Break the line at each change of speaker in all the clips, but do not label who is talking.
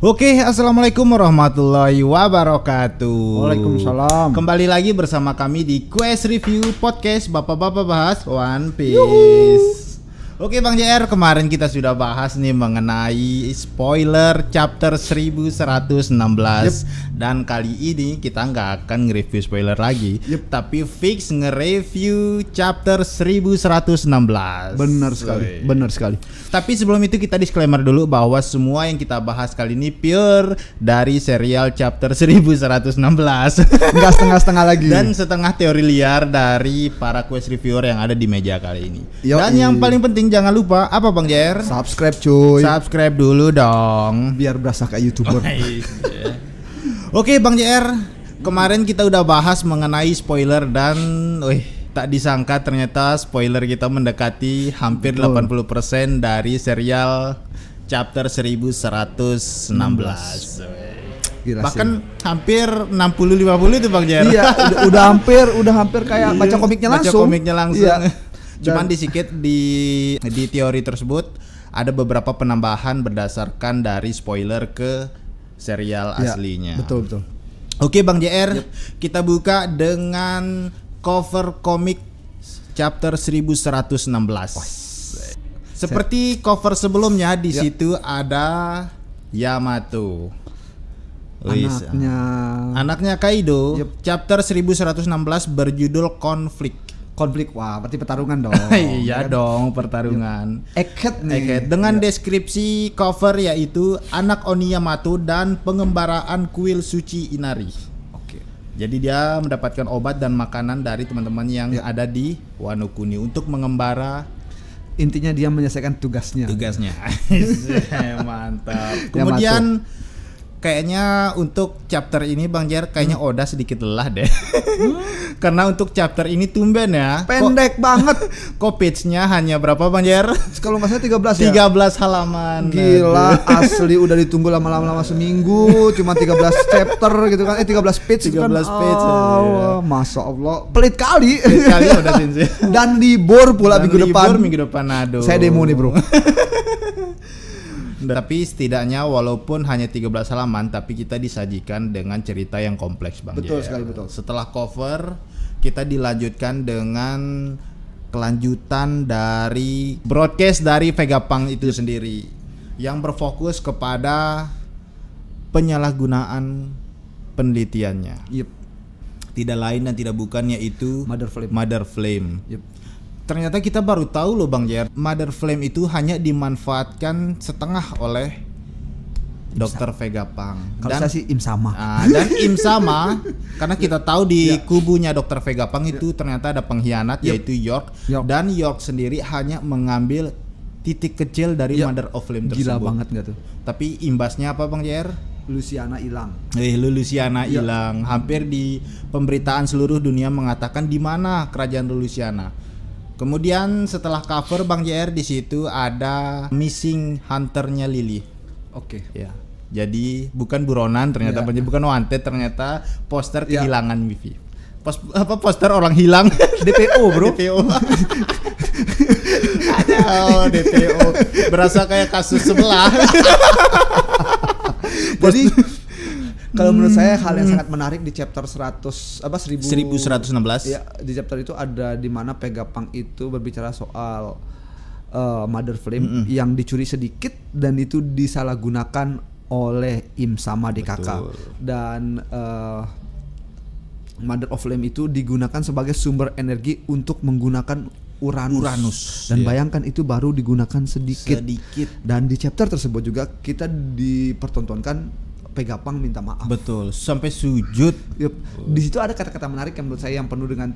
Oke, assalamualaikum warahmatullahi wabarakatuh.
Waalaikumsalam.
Kembali lagi bersama kami di Quest Review Podcast. Bapak-bapak bahas One Piece. Oke Bang JR, kemarin kita sudah bahas nih mengenai spoiler chapter 1116. Dan kali ini kita nggak akan nge-review spoiler lagi, tapi fix nge-review chapter 1116.
Benar sekali, benar sekali.
Tapi sebelum itu kita disclaimer dulu bahwa semua yang kita bahas kali ini pure dari serial chapter 1116.
Enggak setengah-setengah lagi.
Dan setengah teori liar dari para quest reviewer yang ada di meja kali ini. Dan yang paling penting jangan lupa apa Bang JR?
Subscribe cuy.
Subscribe dulu dong.
Biar berasa kayak YouTuber.
Oke Bang JR, kemarin kita udah bahas mengenai spoiler dan tak disangka ternyata spoiler kita mendekati hampir 80% dari serial chapter 1116.
Gila
bahkan
sih.
Hampir 60-50 itu Bang JR.
Iya, udah hampir kayak baca komiknya langsung.
Baca komiknya langsung.
Iya.
Cuman sedikit di teori tersebut ada beberapa penambahan berdasarkan dari spoiler ke serial aslinya.
Betul.
Oke Bang JR, kita buka dengan cover komik chapter 1116. Seperti cover sebelumnya di situ ada Yamato. Anaknya Kaido. Chapter 1116 berjudul Konflik.
Wah, berarti pertarungan dong.
Iya dong, pertarungan.
Egghead nih.
Dengan deskripsi cover yaitu anak Oni Yamato dan pengembaraan kuil suci Inari. Oke. Jadi dia mendapatkan obat dan makanan dari teman-teman yang ada di Wano Kuni untuk mengembara.
Intinya dia menyelesaikan tugasnya.
Mantap. Kemudian kayaknya untuk chapter ini Bang Jer kayaknya Oda sedikit lelah deh. Karena untuk chapter ini tumben ya.
Pendek banget.
Kok page-nya hanya berapa Bang Jer?
Kalau nggak salah 13 ya.
13 halaman.
Gila, asli udah ditunggu lama-lama seminggu, cuma 13 chapter gitu kan. 13 page
13
kan.
page.
Masya Allah, pelit kali.
Udah Sensei.
Dan libur pula minggu depan.
Aduh.
Saya demo nih, Bro.
Tapi setidaknya walaupun hanya 13 halaman tapi kita disajikan dengan cerita yang kompleks Bang.
Betul sekali, betul.
Setelah cover kita dilanjutkan dengan kelanjutan dari broadcast dari Vegapunk itu sendiri yang berfokus kepada penyalahgunaan penelitiannya. Tidak lain dan tidak bukan yaitu Mother Flame. Ternyata kita baru tahu loh Bang Jer, Mother Flame itu hanya dimanfaatkan setengah oleh Dr. Vegapunk.
Kalau saya sih Im Sama.
Dan Im Sama karena kita tahu di kubunya Dr. Vegapunk itu ternyata ada pengkhianat yaitu York. Dan York sendiri hanya mengambil titik kecil dari Mother of Flame tersebut.
Gila banget gak tuh?
Tapi imbasnya apa Bang Jer?
Luciana hilang.
Luciana hilang. Hampir di pemberitaan seluruh dunia mengatakan di mana kerajaan Luciana. Kemudian setelah cover Bang JR di situ ada missing hunternya Lily.
Oke.
Ya. Jadi bukan buronan ternyata, bukan wanted ternyata poster kehilangan Vivi. Poster orang hilang.
DPO bro.
DPO. DPO. Berasa kayak kasus sebelah.
Jadi kalau menurut saya hal yang sangat menarik di chapter 1116
ya,
di chapter itu ada di mana Vegapunk itu berbicara soal Mother Flame yang dicuri sedikit dan itu disalahgunakan oleh Im Sama DKK. Dan Mother of Flame itu digunakan sebagai sumber energi untuk menggunakan Uranus. Dan bayangkan itu baru digunakan sedikit. Dan di chapter tersebut juga kita dipertontonkan Vegapunk minta maaf.
Betul, sampai sujud.
Di situ ada kata-kata menarik yang menurut saya yang penuh dengan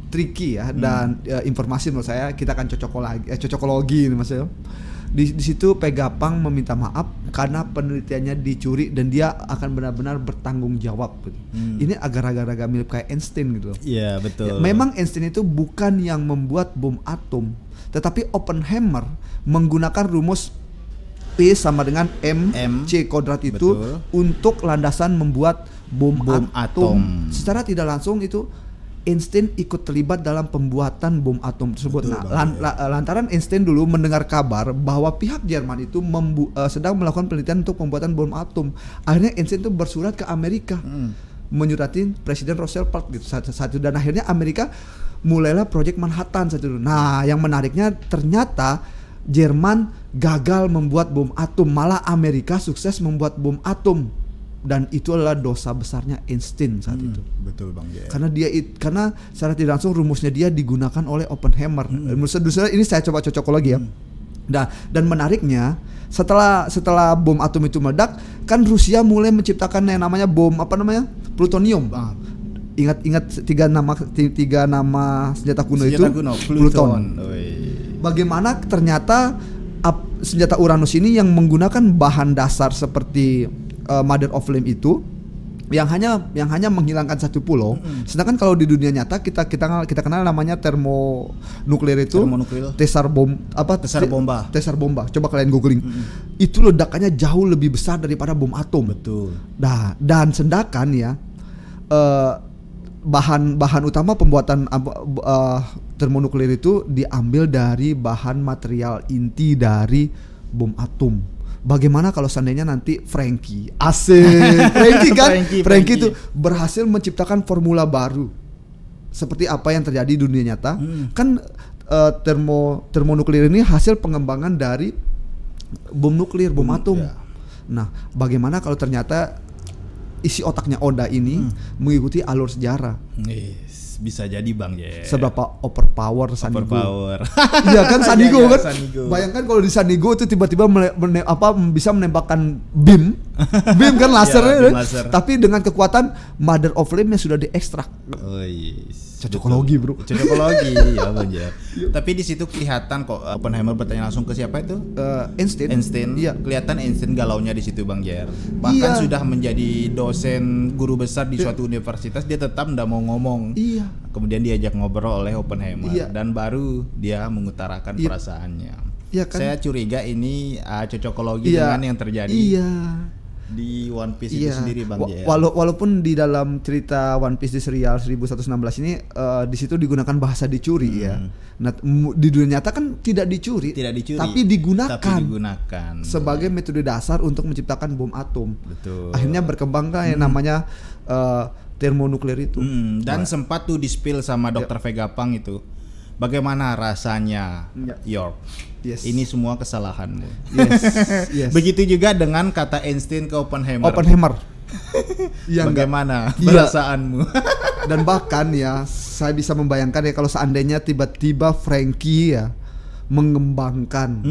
tricky ya dan informasi menurut saya kita akan cocokologi ini Mas ya. Di situ Vegapunk meminta maaf karena penelitiannya dicuri dan dia akan benar-benar bertanggung jawab. Ini agak-agak mirip kayak Einstein gitu.
Iya, betul.
Memang Einstein itu bukan yang membuat bom atom, tetapi Oppenheimer menggunakan rumus P sama dengan MC kuadrat itu untuk landasan membuat bom atom. Secara tidak langsung itu Einstein ikut terlibat dalam pembuatan bom atom tersebut.
Betul,
Lantaran Einstein dulu mendengar kabar bahwa pihak Jerman itu sedang melakukan penelitian untuk pembuatan bom atom. Akhirnya Einstein itu bersurat ke Amerika, menyuratin Presiden Roosevelt gitu saat itu, dan akhirnya Amerika mulailah proyek Manhattan saat itu. Nah, yang menariknya ternyata Jerman gagal membuat bom atom, malah Amerika sukses membuat bom atom. Dan itu adalah dosa besarnya Einstein saat itu.
Betul Bang JR.
Karena secara tidak langsung rumusnya dia digunakan oleh Oppenheimer. Ini saya coba cocok lagi ya. Nah, dan menariknya setelah bom atom itu meledak, kan Rusia mulai menciptakan yang namanya bom plutonium. Ingat tiga nama senjata kuno itu. Pluton. Bagaimana ternyata senjata Uranus ini yang menggunakan bahan dasar seperti Mother of Flame itu yang hanya menghilangkan satu pulau. Sedangkan kalau di dunia nyata kita kenal namanya termonuklir itu tesar bomba. Coba kalian googling. Itu ledakannya jauh lebih besar daripada bom atom.
Betul.
Nah, dan sedangkan ya bahan utama pembuatan termonuklir itu diambil dari bahan material inti dari bom atom. Bagaimana kalau seandainya nanti Frankie itu berhasil menciptakan formula baru seperti apa yang terjadi di dunia nyata? Kan termonuklir ini hasil pengembangan dari bom nuklir, bom atom. Nah, bagaimana kalau ternyata isi otaknya Oda ini mengikuti alur sejarah?
Bisa jadi Bang JR.
Seberapa overpower Sanigo. Iya kan Sanigo kan. Bayangkan kalau di Sanigo itu tiba-tiba bisa menembakkan beam kan lasernya, laser. Tapi dengan kekuatan Mother of Flame yang sudah diekstrak. Cocokologi bro.
Cocokologi ya Bang JR. Tapi di situ kelihatan kok Oppenheimer bertanya langsung ke siapa itu? Einstein. Iya. Kelihatan Einstein galaunya di situ Bang JR. Bahkan sudah menjadi dosen guru besar di suatu universitas, dia tetap nggak mau ngomong.
Iya.
Kemudian diajak ngobrol oleh Oppenheimer dan baru dia mengutarakan perasaannya.
Iya kan?
Saya curiga ini cocokologi dengan yang terjadi. Di One Piece itu sendiri Bang JR.
Walaupun di dalam cerita One Piece di serial 1116 ini di situ digunakan bahasa dicuri ya. Nah, di dunia nyata kan tidak dicuri, tapi digunakan sebagai metode dasar untuk menciptakan bom atom.
Betul.
Akhirnya berkembang kan yang namanya termonuklir itu.
Dan sempat tuh di-spill sama Dr. Vegapunk itu. Bagaimana rasanya York? Ini semua kesalahanmu. Begitu juga dengan kata Einstein ke Oppenheimer. Bagaimana perasaanmu?
Dan bahkan ya, saya bisa membayangkan ya kalau seandainya tiba-tiba Frankie ya mengembangkan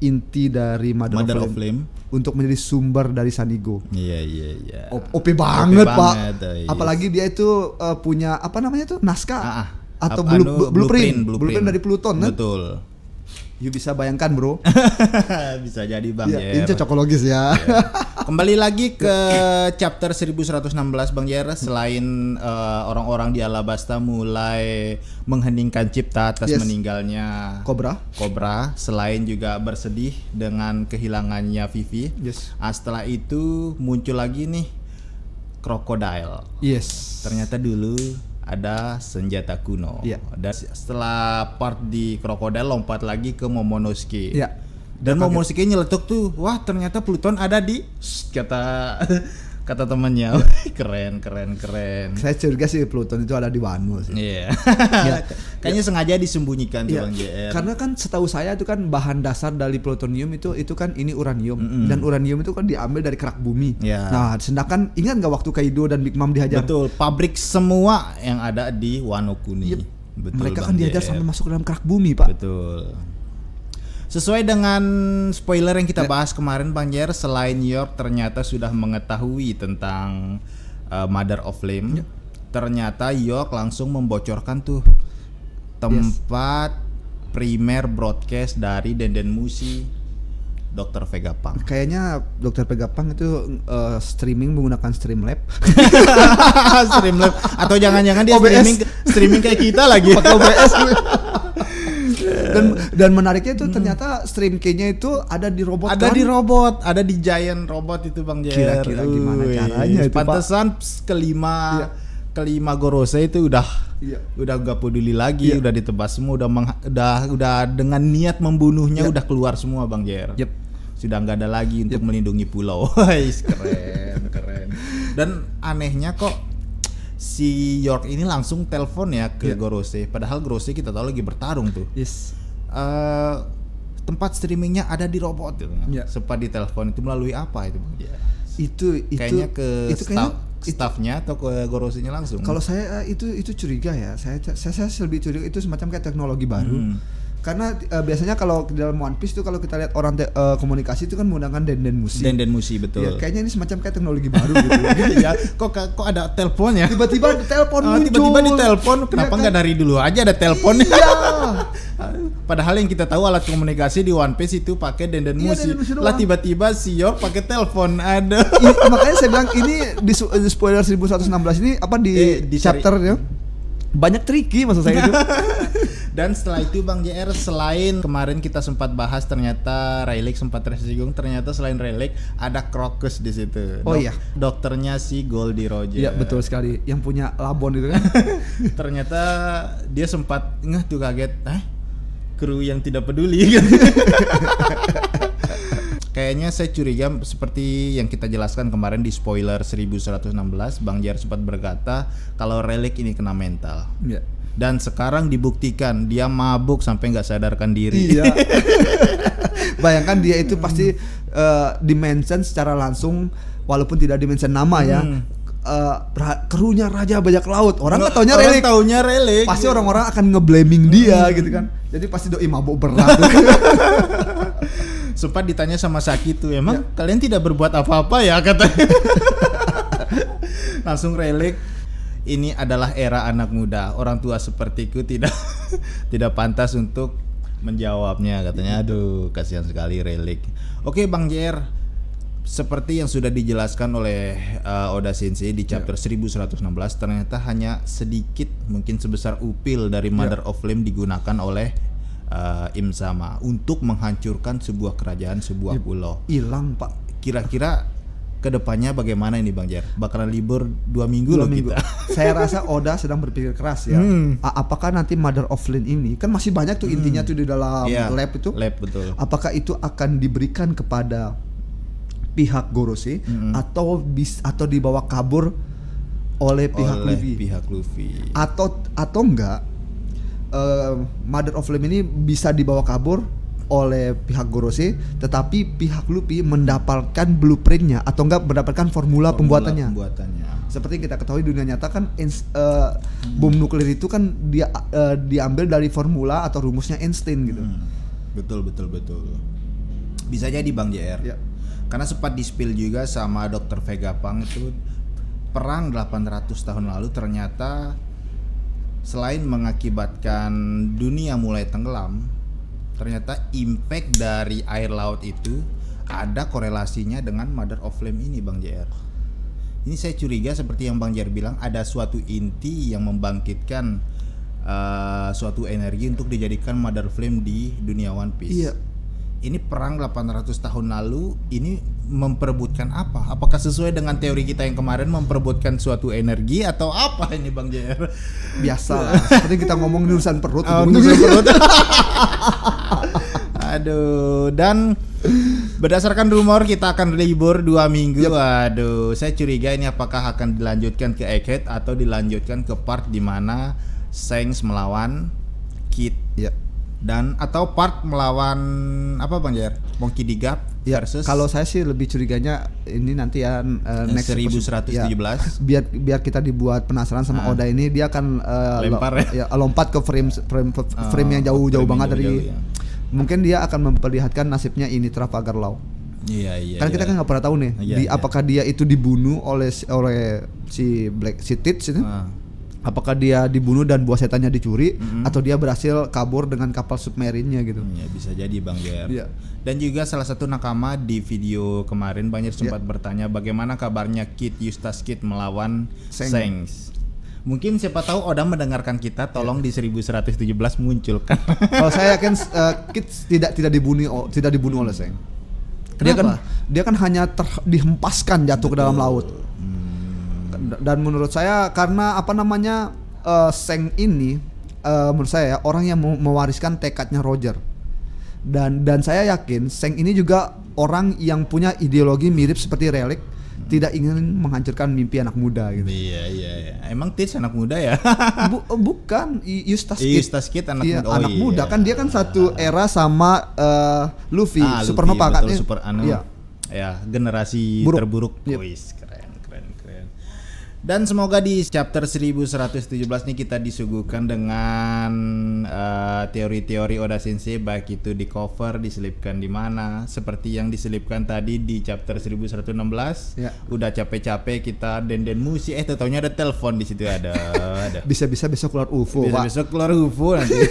inti dari Mother of Flame untuk menjadi sumber dari Sanigo.
Iya.
OP banget Pak. Apalagi dia itu punya apa namanya tuh naskah atau blueprint dari Pluton kan?
Betul.
You bisa bayangkan bro.
Bisa jadi Bang JR.
Ini cocokologis ya.
Kembali lagi ke chapter 1116 Bang JR. Selain orang-orang di Alabasta mulai mengheningkan cipta atas meninggalnya Cobra, selain juga bersedih dengan kehilangannya Vivi. Setelah itu muncul lagi nih Crocodile. Ternyata dulu ada senjata kuno. Dan setelah part di Crocodile lompat lagi ke Momonosuke. Dan Momonosuke nyeletuk tuh, wah ternyata Pluton ada di kata temannya. Keren.
Saya curiga sih Pluton itu ada di Wano sih.
Kayaknya sengaja disembunyikan tuh Bang JR.
Karena kan setahu saya itu kan bahan dasar dari plutonium itu kan ini uranium. Dan uranium itu kan diambil dari kerak bumi. Nah, sedangkan ingat nggak waktu Kaido dan Big Mom dihajar?
Betul, pabrik semua yang ada di Wano Kuni. Betul,
mereka kan dihajar sampai masuk ke dalam kerak bumi, Pak.
Betul. Sesuai dengan spoiler yang kita bahas kemarin Bang JR, selain York ternyata sudah mengetahui tentang Mother of Flame, ternyata York langsung membocorkan tuh tempat primer broadcast dari Denden Mushi Dr. Vegapunk.
Kayaknya Dr. Vegapunk itu streaming menggunakan Streamlab.
Streamlab atau jangan-jangan dia streaming kayak kita lagi
pakai OBS. Dan menariknya itu ternyata stream key-nya itu ada di robot.
Ada di giant robot itu Bang JR.
Kira-kira gimana caranya itu Pak?
Pantesan kelima kelima Gorosei itu udah
Iya.
udah gak peduli lagi,
Iya.
udah ditebas semua, udah dengan niat membunuhnya
Iya.
udah keluar semua Bang JR.
Yep.
Sudah nggak ada lagi untuk melindungi pulau. Wais, keren. Dan anehnya kok si York ini langsung telepon ya ke
Iya.
Gorosei. Padahal Gorosei kita tahu lagi bertarung tuh.
Yes.
Tempat streamingnya ada di robot gitu.
Iya.
Sempat ditelepon itu melalui apa itu Bang JR?
Itu
Kayaknya ke
itu kayaknya
staffnya atau ke Gorosei-nya langsung.
kalau saya itu curiga ya. Saya lebih curiga itu semacam kayak teknologi baru. Karena biasanya kalau di dalam One Piece itu kalau kita lihat orang komunikasi itu kan menggunakan denden musi.
Denden musi betul.
Ya, kayaknya ini semacam kayak teknologi baru gitu.
Ya, kok ada telepon ya?
Tiba-tiba telepon muncul.
Tiba-tiba ditelepon, kenapa
Iya
nggak
kan?
dari dulu aja ada telepon?
Iya.
Padahal yang kita tahu alat komunikasi di One Piece itu pakai denden
Iya,
musi.
denden musi doang.
Lah tiba-tiba si York pakai telepon. Ada.
Makanya saya bilang ini di spoiler 1116 ini apa di
Di
chapternya banyak tricky maksud saya itu.
Dan setelah itu Bang JR, selain kemarin kita sempat bahas ternyata Rayleigh sempat tersinggung, ternyata selain Rayleigh ada Crocus di situ.
Oh iya.
Dokternya si Goldie Roger.
Iya betul sekali. Yang punya labon itu kan.
Ternyata dia sempat ngeh tuh kaget, kru yang tidak peduli. Kayaknya saya curiga seperti yang kita jelaskan kemarin di spoiler 1116, Bang JR sempat berkata kalau Rayleigh ini kena mental.
Iya.
Dan sekarang dibuktikan dia mabuk sampai nggak sadarkan diri.
Iya. Bayangkan dia itu pasti dimention secara langsung walaupun tidak dimention nama ya. Krunya Raja Bajak Laut. Orang nggak taunya Rayleigh.
Taunya Rayleigh.
Pasti orang-orang akan ngeblaming dia gitu kan. Jadi pasti doi mabuk berat.
Sempat ditanya sama Saki tuh, emang kalian tidak berbuat apa-apa ya katanya. Langsung Rayleigh, ini adalah era anak muda. Orang tua sepertiku tidak pantas untuk menjawabnya katanya. Aduh, kasihan sekali Rayleigh. Oke Bang JR, seperti yang sudah dijelaskan oleh Oda Sensei di chapter 1116, ternyata hanya sedikit mungkin sebesar upil dari Mother of Flame digunakan oleh Im Sama untuk menghancurkan sebuah kerajaan, sebuah pulau.
Hilang Pak.
Kira-kira kedepannya bagaimana ini Bang Jer? Bakalan libur 2 minggu loh kita.
Saya rasa Oda sedang berpikir keras ya. Apakah nanti Mother of Flame ini kan masih banyak tuh intinya tuh di dalam lab itu.
Lab betul.
Apakah itu akan diberikan kepada pihak Gorosei atau dibawa kabur oleh pihak Luffy? Atau enggak Mother of Flame ini bisa dibawa kabur oleh pihak Gorosei, tetapi pihak Luffy mendapatkan blueprintnya atau enggak mendapatkan formula pembuatannya. Seperti yang kita ketahui dunia nyata kan bom nuklir itu kan dia diambil dari formula atau rumusnya Einstein gitu.
Betul. Bisa jadi Bang JR.
Ya.
Karena sempat di-spill juga sama Dr. Vegapunk itu perang 800 tahun lalu ternyata selain mengakibatkan dunia mulai tenggelam, ternyata impact dari air laut itu ada korelasinya dengan Mother of Flame ini Bang JR. Ini saya curiga seperti yang Bang JR bilang, ada suatu inti yang membangkitkan suatu energi untuk dijadikan Mother Flame di dunia One Piece.
Iya.
Ini perang 800 tahun lalu ini memperebutkan apa? Apakah sesuai dengan teori kita yang kemarin memperebutkan suatu energi atau apa ini Bang JR?
Biasa, seperti kita ngomong urusan perut.
Urusan perut. Aduh, dan berdasarkan rumor kita akan libur 2 minggu. Waduh, saya curiga ini apakah akan dilanjutkan ke Egghead atau dilanjutkan ke part di mana Shanks melawan Kid. Dan atau part melawan apa Bang Jer? Monkey D. Garp versus.
Kalau saya sih lebih curiganya ini nanti ya next
1117.
Biar kita dibuat penasaran sama Oda ini, dia akan
lempar
lompat ke frame yang jauh banget dari. Mungkin dia akan memperlihatkan nasibnya ini Trafalgar Law.
Iya.
Kan kita kan nggak pernah tahu nih, apakah dia itu dibunuh oleh si Tits itu. Apakah dia dibunuh dan buah setannya dicuri atau dia berhasil kabur dengan kapal submarinnya gitu.
Ya, bisa jadi Bang Jer.
Iya.
Dan juga salah satu nakama di video kemarin banyak sempat bertanya bagaimana kabarnya Kid Eustace Kid melawan Shanks. Mungkin siapa tahu Oda mendengarkan kita, tolong di 1117 munculkan.
Kalau saya yakin Kid tidak dibunuh oleh Shanks. Dia kan hanya dihempaskan jatuh ke dalam laut. Dan menurut saya karena apa namanya Seng ini menurut saya ya, orang yang mewariskan tekadnya Roger. Dan saya yakin Seng ini juga orang yang punya ideologi mirip seperti Relic, tidak ingin menghancurkan mimpi anak muda gitu.
Iya. Emang Tis anak muda ya?
Bukan, Eustace Kid
anak
iya,
muda. Oh,
anak muda
iya.
kan dia kan satu era sama Luffy, Supernova kan. Iya.
Ya, generasi
Buruk.
terburuk.
Yep.
Wis, keren. Dan semoga di chapter 1117 nih kita disuguhkan dengan teori-teori Oda Sensei, baik itu di cover, diselipkan di mana, seperti yang diselipkan tadi di chapter 1116.
Ya.
Udah capek-capek kita den musik, taunya ada telepon di situ ada.
Bisa besok keluar UFO, Pak.
Besok keluar UFO nanti.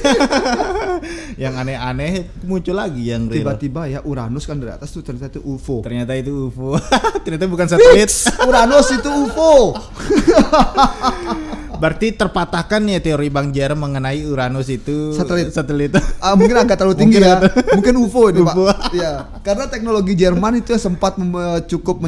Yang aneh-aneh muncul lagi yang real.
Tiba-tiba ya Uranus kan dari atas tuh ternyata itu UFO.
Ternyata itu UFO. Ternyata bukan satelit.
Uranus itu UFO.
Berarti terpatahkan ya teori Bang JR mengenai Uranus itu satelit.
Mungkin agak terlalu tinggi ya. Mungkin UFO itu, Pak.
UFO.
Ya, karena teknologi Jerman itu sempat cukup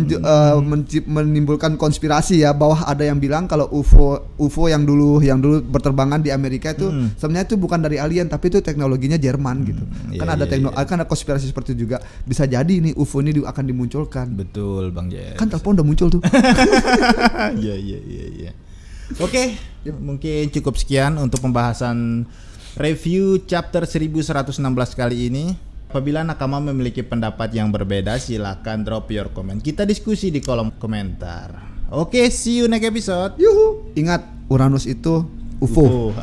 menimbulkan konspirasi ya, bahwa ada yang bilang kalau UFO yang dulu berterbangan di Amerika itu sebenarnya itu bukan dari alien tapi itu teknologinya Jerman gitu. Kan ada kan ada konspirasi seperti itu juga. Bisa jadi nih UFO ini akan dimunculkan.
Betul, Bang JR.
Kan telepon udah muncul tuh.
Iya. Oke, mungkin cukup sekian untuk pembahasan review chapter 1116 kali ini. Apabila Nakama memiliki pendapat yang berbeda, silakan drop your comment. Kita diskusi di kolom komentar. Oke, see you next episode.
Yuhu. Ingat, Uranus itu UFO.